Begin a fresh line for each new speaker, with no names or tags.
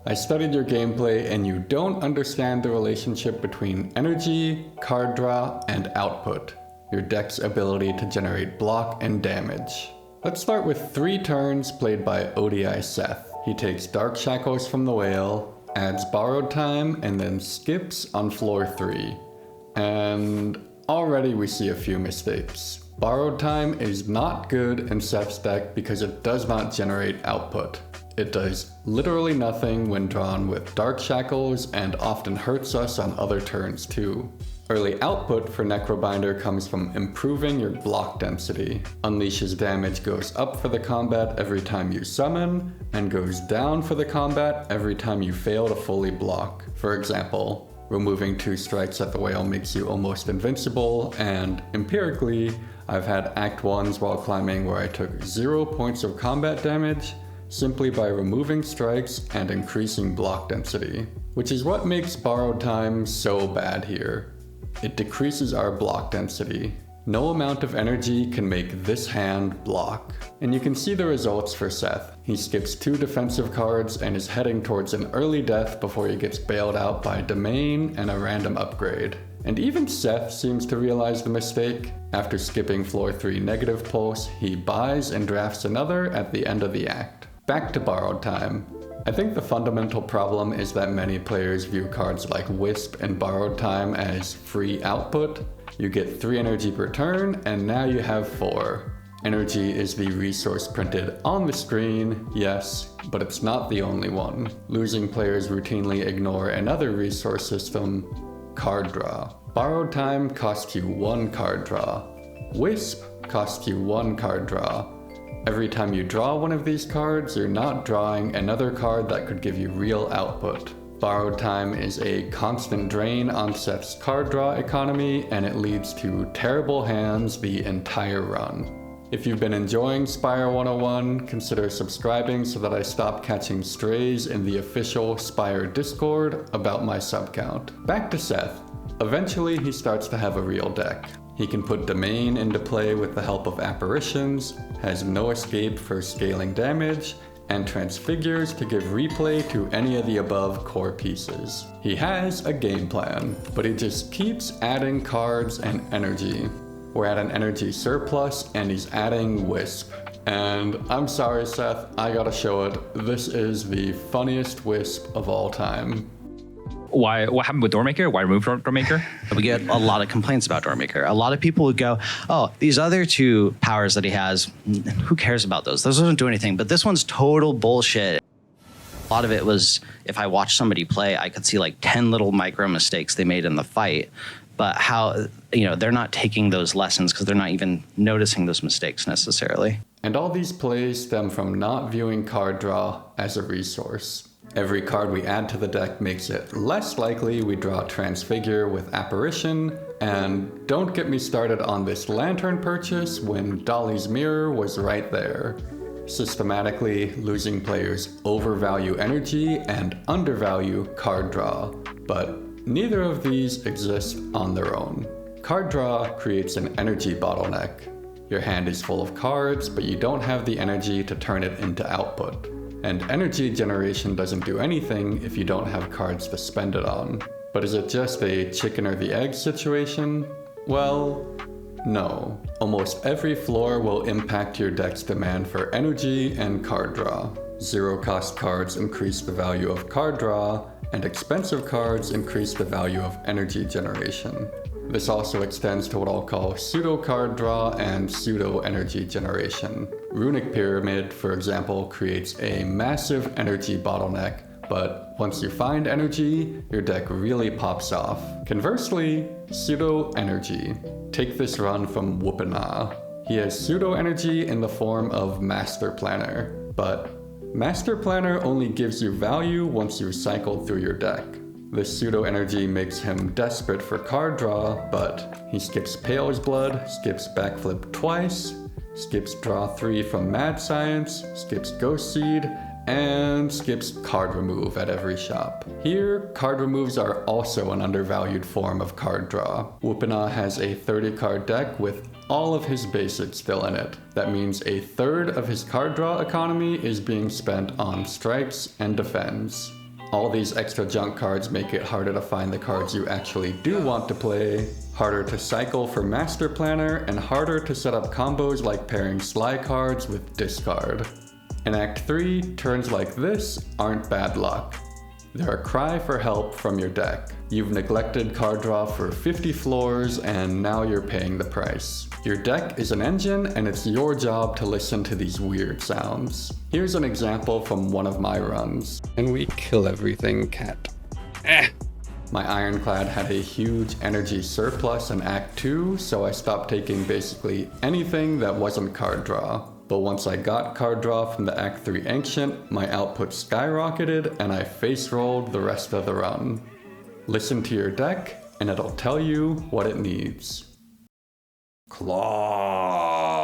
I studied your gameplay and you don't understand the relationship between energy, card draw, and output, your deck's ability to generate block and damage. Let's start with 3 turns played by ODI Seth. He takes Dark Shackles from the Whale, adds Borrowed Time, and then skips on floor 3. And already we see a few mistakes. Borrowed Time is not good in Seth's deck because it does not generate output. It does literally nothing when drawn with Dark Shackles and often hurts us on other turns too. Early output for Necrobinder comes from improving your block density. Unleash's damage goes up for the combat every time you summon, and goes down for the combat every time you fail to fully block. For example, removing 2 strikes at the whale makes you almost invincible, and empirically, I've had Act 1s while climbing where I took 0 points of combat damage simply by removing strikes and increasing block density. Which is what makes Borrowed Time so bad here. It decreases our block density. No amount of energy can make this hand block. And you can see the results for Seth. He skips 2 defensive cards and is heading towards an early death before he gets bailed out by Domain and a random upgrade. And even Seth seems to realize the mistake. After skipping floor 3 Negative Pulse, he buys and drafts another at the end of the act. Back to Borrowed Time. I think the fundamental problem is that many players view cards like Wisp and Borrowed Time as free output. You get 3 energy per turn, and now you have 4. Energy is the resource printed on the screen, yes, but it's not the only one. Losing players routinely ignore another resource system, card draw. Borrowed Time costs you 1 card draw. Wisp costs you 1 card draw. Every time you draw one of these cards, you're not drawing another card that could give you real output. Borrowed Time is a constant drain on Seth's card draw economy, and it leads to terrible hands the entire run. If you've been enjoying Spire 101, consider subscribing so that I stop catching strays in the official Spire Discord about my sub count. Back to Seth. Eventually, he starts to have a real deck. He can put Domain into play with the help of Apparitions, has no escape for scaling damage, and transfigures to give replay to any of the above core pieces. He has a game plan, but he just keeps adding cards and energy. We're at an energy surplus and he's adding Wisp. And I'm sorry Seth, I gotta show it. This is the funniest Wisp of all time.
Why? What happened with Doormaker? Why remove Doormaker?
We get a lot of complaints about Doormaker. A lot of people would go, oh, these other 2 powers that he has, who cares about those? Those don't do anything, but this one's total bullshit. A lot of it was, if I watched somebody play, I could see like 10 little micro mistakes they made in the fight, but how, they're not taking those lessons because they're not even noticing those mistakes necessarily.
And all these plays stem from not viewing card draw as a resource. Every card we add to the deck makes it less likely we draw Transfigure with Apparition, and don't get me started on this Lantern purchase when Dolly's Mirror was right there. Systematically, losing players overvalue energy and undervalue card draw, but neither of these exist on their own. Card draw creates an energy bottleneck. Your hand is full of cards, but you don't have the energy to turn it into output. And energy generation doesn't do anything if you don't have cards to spend it on. But is it just a chicken or the egg situation? Well, no. Almost every floor will impact your deck's demand for energy and card draw. 0-cost cards increase the value of card draw, and expensive cards increase the value of energy generation. This also extends to what I'll call pseudo card draw and pseudo energy generation. Runic Pyramid, for example, creates a massive energy bottleneck, but once you find energy, your deck really pops off. Conversely, pseudo energy. Take this run from Whoopina. He has pseudo energy in the form of Master Planner, but Master Planner only gives you value once you've cycled through your deck. This pseudo energy makes him desperate for card draw, but he skips Pale's Blood, skips Backflip twice, skips Draw 3 from Mad Science, skips Ghost Seed, and skips card remove at every shop. Here, card removes are also an undervalued form of card draw. Whoopina has a 30 card deck with all of his basics still in it. That means a third of his card draw economy is being spent on strikes and defends. All these extra junk cards make it harder to find the cards you actually do want to play, harder to cycle for Master Planner, and harder to set up combos like pairing Sly cards with discard. In Act 3, turns like this aren't bad luck. They're a cry for help from your deck. You've neglected card draw for 50 floors and now you're paying the price. Your deck is an engine and it's your job to listen to these weird sounds. Here's an example from one of my runs.
And we kill everything, cat.
My Ironclad had a huge energy surplus in Act 2, so I stopped taking basically anything that wasn't card draw. But once I got card draw from the Act 3 Ancient, my output skyrocketed and I face rolled the rest of the run. Listen to your deck and it'll tell you what it needs. Claw.